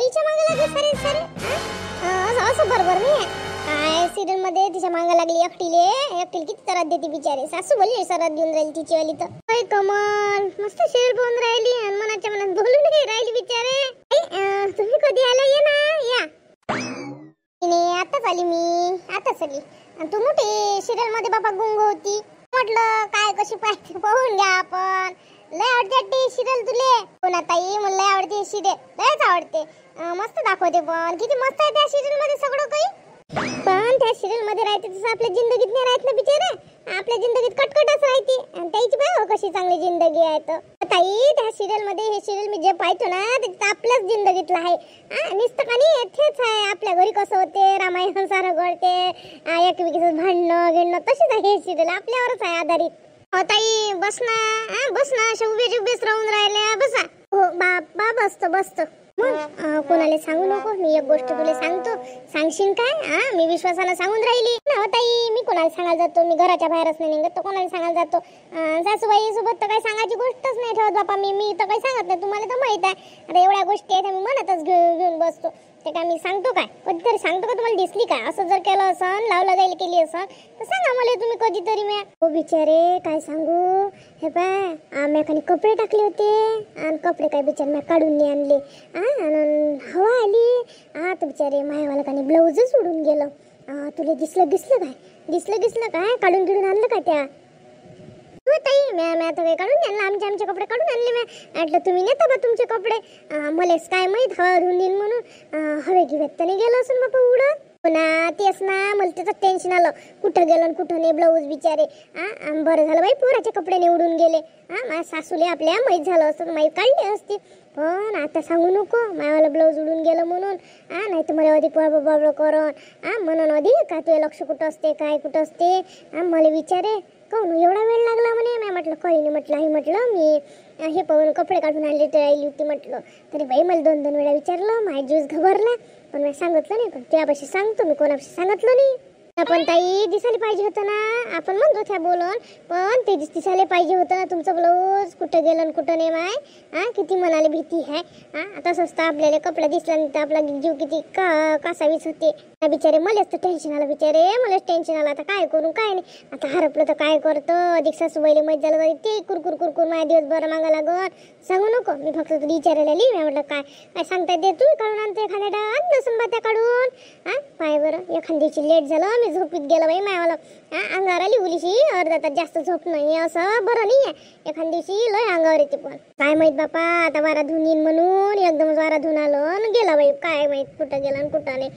बाईच्या मागे लागले सारे सारे. असं असं बरोबर नाही आहे. काय सिरियल मध्ये तिच्या मागे लागली एकटीले किती त्रास देते बिचारे. सासू बोलली सरत देऊन राहिली तिची वाली तर. होय कमल मस्त शेर बोलून राहिली आणि मनाच्या मनात बोलून नाही राहिली बिचारे. तुम्ही कधी आला ये ना या. नाही आताच आली मी आताच आली. आणि तू मोठी सिरियल मध्ये बाबा गुंग होती. म्हटलं काय कशी पाहिजे पाहून घ्या आपण. लय आवडते सिरियल तुले. कोणा ताई मला लय आवडते सिरियल. लयच आवडते. मस्त दाखवते पण किती मस्त आहे त्या सिरियल मध्ये सगळं काही. पण त्या सिरियल मध्ये राहते तसं आपल्या जिंदगीत नाही राहत ना बिचारे. आपल्या जिंदगीत कटकटच राहते. आणि त्याची पाय कशी चांगली जिंदगी आहे तर ताई. त्या सिरियल मध्ये हे सिरियल मी जे पाहतो ना ते आपल्याच जिंदगीतलं आहे. निस्तकानी तेच आहे. आपल्या घरी कसं होते रामायण सारं घडते एकमेकीचं भांडणं घेणं तशीच आहे हे सिरियल. आपल्यावरच आहे आधारित. ताई बस ना अशा उभेच राहून राहिल्या बसा. हो बाबा बसतो मग कोणाला सांगू नको. मी एक गोष्ट तुला सांगतो. सांगशील काय? मी विश्वासानं सांगून राहिली ना ताई. मी कोणाला सांगायला जातो. मी घराच्या बाहेरच नाही निघत तर कोणाला सांगायला जातो. सासूबाई सोबत तर काही सांगायची गोष्टच नाही ठेवत बापा. मी तर काही सांगत नाही. तुम्हाला तर माहित आहे. आता एवढ्या गोष्टी आहेत मी मनातच घेऊन बसतो. ते काय मी सांगतो काय कधीतरी सांगतो का तुम्हाला दिसली काय? असं जर केलं असन लावला जाईल केली असन तर सांगा मला तुम्ही कधीतरी. मी हो बिचारे काय सांगू. हे पाय मी खाली कपडे टाकले होते आणि कपडे काय बिचारे मी काढून नाही आणले. हवा आली तर बिचारे मायावाला काही ब्लाऊजच उडून गेलं. तुला दिसलं काय काढून गिडून आणलं का त्या? ताई मी आता काही काढून आणलं. आमचे कपडे काढून आणले. मी म्हटलं तुम्ही नेता बा तुमचे कपडे. मलाच काय माहित हवा धुवून देईन म्हणून. हवे घेत नाही गेलो असून बापा उडत. पुन्हा तेच ना मला त्याचं टेन्शन आलं. कुठं गेलं कुठं नाही ब्लाऊज बिचारे. बरं झालं बाई पोराचे कपडे निवडून गेले. माझ्या सासूले आपल्या माहीत झालं असतं माहीत काढली असती. पण आता सांगू नको मायावाला ब्लाऊज उडून गेलं म्हणून. नाही तर मला अधिक बाबा करून म्हणून अधिक का तुझे लक्ष कुठं असते काय कुठं असते. मला विचारे काहून एवढा वेळ लागला म्हणे. मी म्हटलं काही नाही म्हटलं आई म्हटलं मी हे पाहून कपडे काढून आणले तर राहिली होती म्हटलं. तरी बाई मला 2 वेळा विचारलं. माझा ज्यूस घबरला पण मी सांगितलं नाही. पण त्यापाशी सांगतो मी कोणापाशी सांगितलं नाही. पण ताई दिसायला पाहिजे होतं ना. आपण म्हणतो त्या बोलून पण ते दिसायला पाहिजे होतं ना. तुमचं ब्लाऊज कुठं गेलं कुठं नाही माय. किती मनाला भीती आहे. तसंच तर आपल्याला कपडा दिसला नाही तर आपला जीव किती कासावीस होते. बिचारे मलाच तर टेन्शन आलं बिचारे. मलाच टेन्शन आलं. आता काय करू काय नाही. आता हरपलं तर काय करतं. अधिक सासूबाईला माहीत झालं तर ते कुरकुर माझ्या दिवसभर मागा लागत. सांगू नको. मी फक्त तुला विचारायला आली. मी म्हटलं काय सांगता येते तू काढून आणते एखाद्या नसून बा त्या काढून. पाय बरं एखाद्याची लेट झालं मी झोपीत गेलं बाई मायावाला. अंगावर आली उलीशी अर्धा तास जास्त झोप नाही असं बरं नाही आहे. एखाद्या दिवशी लय अंगावर येते पण काय माहित बापा. आता वारा धुवून येईन म्हणून एकदमच वारा धुवून आलं गेला बाई. काय माहित कुठं गेला आणि कुठं नाही.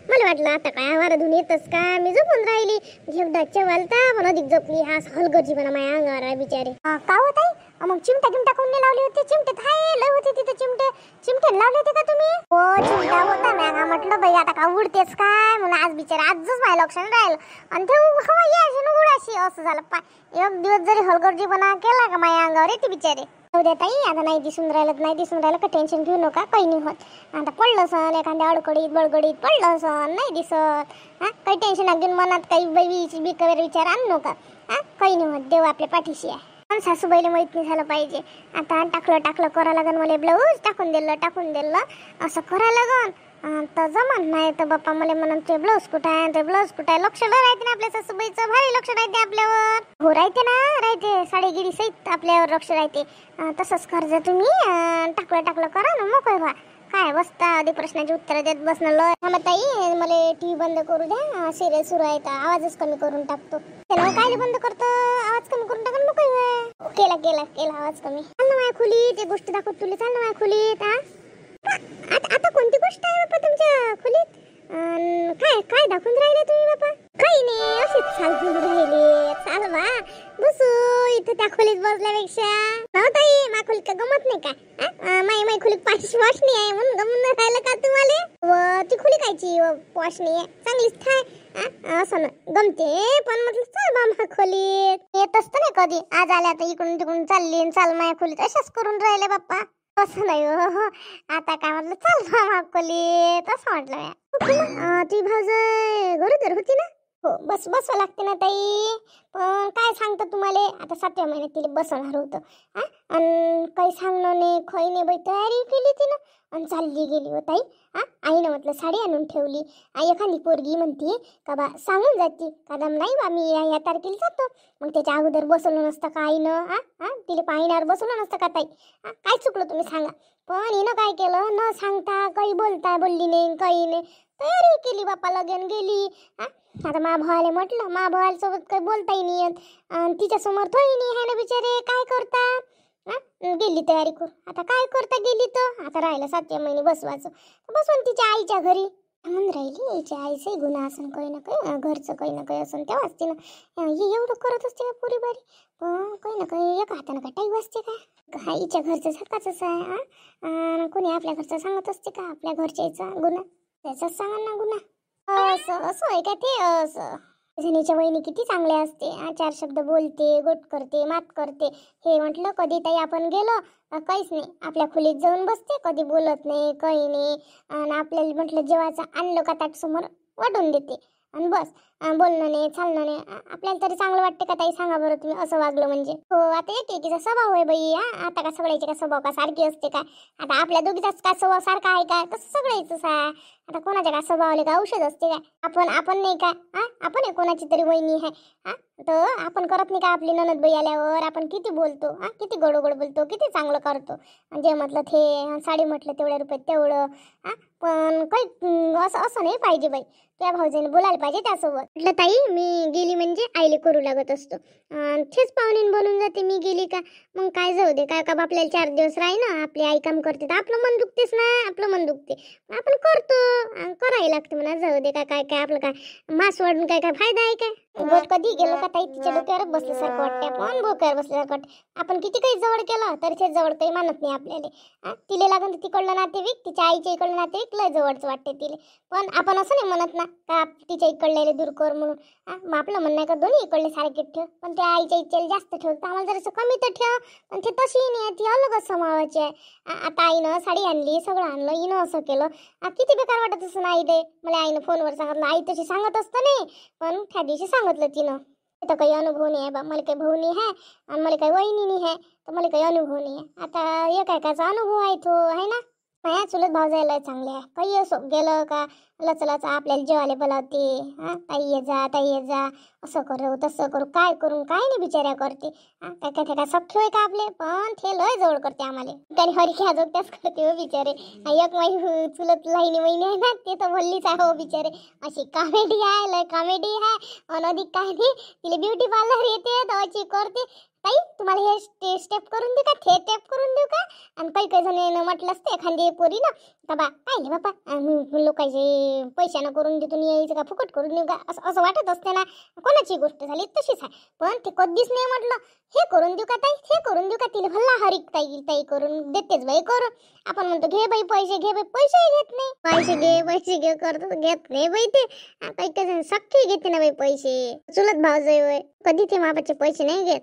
मला वाटलं आता काय वारा धुवून येतच का. मी झोपून राहिली. एकदा चवालता पण अधिक झोपली. हा हलगर्जीपणा माझ्या अंगावर आहे बिचारे. का होत आहे मग चिमटा कोण लावले होते. चिमटे थाय लय होते तिथे चिमटे लावले होते का तुम्ही? हो चिमटा होता. मी म्हटलं बाई आता का उडतेच काय म्हणून आज बिचारे आजच माझ्या लक्षात राहिलं. आणि ते हवा यायची ना उडाशी असं झालं. पाय एक दिवस जरी हलगर्जीपणा केला का माझ्या अंगावर येते बिचारे. उद्या ताई आता नाही दिसून राहिलं का टेन्शन घेऊ नका. काही नाही होत. आता पडलं सण एखाद्या अडकडीत बडगडीत पडलं सण नाही दिसत. काही टेन्शन घेऊन मनात काही विचार आणू नका. काही नाही होत. देव आपल्या पाठीशी आहे. पण सासूबाईला माहीत नाही झालं पाहिजे. आता टाकलं करा लागन मला ब्लाऊज टाकून दिलं असं करा लागन. तर जमन नाही तर बाप्पा मला म्हणून ते ब्लाऊज कुठं आहे लक्ष राहते ना आपल्या सासूबाईचं. भारी लक्ष राहते आपल्यावर. हो राहते ना राहते. साडेगिरी सहित आपल्यावर लक्ष राहते. तसंच कर्ज तुम्ही टाकलं करा ना मोकळ व्हा. काय बसता आधी प्रश्नाची उत्तर देत बसणं लय. ताई मला टीव्ही बंद करू द्या. सिरियल सुरू आहे तर आवाजच कमी करून टाकतो. त्याला काय बंद करतो. आवाज कमी करून टाका मोकळ. केला आवाज कमी. चाल ना माझ्या खोलीत एक गोष्ट दाखवत तुला. चाल ना माझ्या खोलीत. आता कोणती गोष्ट आहे बापा तुमच्या खोलीत? काय दाखवून राहिले तुम्ही बापा? काही नाही अशीच चालून राहिले. चाल बा बसू इथं त्या खोलीत बसल्यापेक्षा. ताई माझ्या खोलीत का गमत नाही का? माई खोलीत पाचशे वाशनी आहे म्हणून गमून राहिलं का तुम्हाला? व ती खोली कायची वाशनी आहे चांगलीच थाय. असं ना गमते पण म्हटलं चल बा माझ्या खोलीत. येत असतं ना कधी. आज आल्या तर इकडून तिकडून चालली चाल माझ्या खोलीत अशाच करून राहिले बाप्पा. असं नाही हो. आता काय म्हटलं चल बा माझ्या खोलीत असं म्हटलं. तुझी भाऊज गरोदर होती ना? हो बसवा लागते ना ताई. पण काय सांगतं तुम्हाला, आता 7व्या महिन्यात तिला बसवणार होतं हा. आणि काही सांगणं नाही खै नाही बाई, तयारी केली तिनं आणि चालली गेली हो ताई. हा आईनं म्हटलं साडी आणून ठेवली. एखादी पोरगी म्हणते का बा सांगून जाते कादम नाही बा मी या तारखेला जातो. मग त्याच्या अगोदर बसवलं नसतं का आईनं? हा हा तिला पाहिणार बसवलं नसतं का ताई? काय चुकलं तुम्ही सांगा. पण हिनं काय केलं, न सांगता काही बोलली नाही काही नाही, तयारी केली बापा लगेन गेली. हा आता मा भावाला म्हटलं, मा भावासोबत काही बोलताही नाही येत आणि तिच्या समोर थोडी नाही आहे ना बिचारे, काय करता. गेली तयारी करू, आता काय करता गेली तर. आता राहिलं 7व्या महिने बसवायचं, बसवून तिच्या आईच्या घरी म्हणून राहिली. यायच्या आईचाही गुन्हा असन काही ना काही, घरचं काही ना काही असन तेव्हाच तिनं हे एवढं करत असते का पुरी बारी. पण काही ना काही एका हातानं काय टाईप वाजते का आईच्या घरचं सारखाच आहे. कोणी आपल्या घरचं सांगत असते का आपल्या घरच्याचा गुन्हा, त्याचाच सांगा ना गुन्हा. असं असं आहे का ते. असं जणीच्या वहिनी किती चांगले असते, 4 शब्द बोलते, गोट करते, मात करते. हे म्हटलं कधी ताई आपण गेलो काहीच नाही, आपल्या खोलीत जाऊन बसते, कधी बोलत नाही काही नाही. आणि आपल्याला म्हटलं जेवायचं आणलं का ताट समोर वाढून देते आणि बस. बोलणं नाही चालणं नाही. आपल्याला तरी चांगलं वाटते का ताई सांगा बरं तुम्ही असं वागलं म्हणजे. हो आता एकेकीचा स्वभाव आहे बाई. आता का सगळ्याचे का स्वभाव का सारखी असते काय? आता आपल्या दोघीचाच का स्वभाव सारखा आहे काय? कसं सगळ्याच आहे. आता कोणाच्या का स्वभावाला का औषध असते काय? आपण नाही का? आपण आहे कोणाची तरी वहिनी आहे. तर आपण करत नाही का आपली ननदबाई आल्यावर आपण किती बोलतो, किती गोड बोलतो, किती चांगलं करतो. जे म्हटलं ते साडी म्हटलं तेवढ्या रुपयात तेवढं. पण काही असं नाही पाहिजे बाई. त्या भाऊजाईने बोलायला पाहिजे त्यासोबत. म्हटलं ताई मी गेली म्हणजे आईले करू लागत असतो, तेच पाहुणीन बनून जाते मी गेली का. मग काय जाऊ दे काय का आपल्याला 4 दिवस राही ना, आपली आई काम करते तर आपलं मन दुखतेच ना, आपलं मन दुखते आपण करतो, करायला लागतं म्हणा. जाऊ दे काय काय काय आपलं काय मास वाढून काय काय फायदा आहे काय. गोट कधी गेलो का ताई तिच्या डोक्यावर बसल्यासारखं वाटते, आपण डोक्यावर बसल्यासारखं वाटते. आपण किती काही जवळ केलं तरी ते जवळ काही मानत नाही आपल्याला. तिले लागून तिकडलं नातेवाईक, तिच्या आईच्या इकडलं नातेवाईक लय जवळच वाटते तिले. पण आपण असं नाही म्हणत ना का तिच्या इकडले दूर कर म्हणून. मग आपलं म्हणणं आहे का दोन्ही इकडले सारखे ठेव, पण त्या आईच्या इच्छेला जास्त ठेव तर आम्हाला जरासं कमी तर ठेव. पण ते तशी नाही, ती अलगच समावाची आहे. आता आईनं साडी आणली सगळं आणलं, हिनं असं केलं. किती बेकार वाटत असं ना आई मला आईनं फोनवर सांगितलं. आई तशी सांगत असतं नाही, पण त्या दिवशी सांगितलं तिनं. तर काही अनुभव नाही आहे बा, मला काही भाऊ नाही आहे आणि मला काही वहिनी नाही आहे, तर मला काही अनुभव नाही आहे. आता एकाचा अनुभव आहे तो आहे ना. माझ्या चुलत भाऊ जायला चांगले आहे, काही असो गेलं का लचलाच आपल्याला जेवायला बोलावते. ताई ये जा असं करू तसं करू, काय करून काय नाही बिचाऱ्या करते. काय काय सख्य होय का आपले, पण ते लय जवळ करते आम्हाला. काही हरी ख्या जोग त्याच करते हो बिचारे. एक माझी चुलत लाईनी वहिनी आहे ना, ते तर बोललीच आहे हो बिचारे. अशी कॉमेडी आहे, लय कॉमेडी आहे. अनधिक काय नाही, तिला ब्युटी पार्लर येते तर करते. ताई तुम्हाला हे स्टेप करून देऊ का, ते स्टेप करून देऊ का. आणि काही जण म्हटलं असते एखादी पोरी ना बाबा काय नाही बाबा लोकांचे पैशानं करून देतून यायचं का फुकट करून देऊ का, असं वाटत असते ना. कोणाची गोष्ट झाली तशीच आहे. पण ते कधीच नाही म्हटलं हे करून देऊ का ताई, हे करून देऊ का. तिला भल्ला हरिक ताई करून देतेच बाई करून. आपण म्हणतो घे बाई पैसे, घे बाई पैसे घेत नाही. पैसे घे करतो घेत नाही बाई ते. काही जण सख्खी घेते ना बाई पैसे. चुलत भाऊ जाई कधी ते मापाचे पैसे नाही घेत.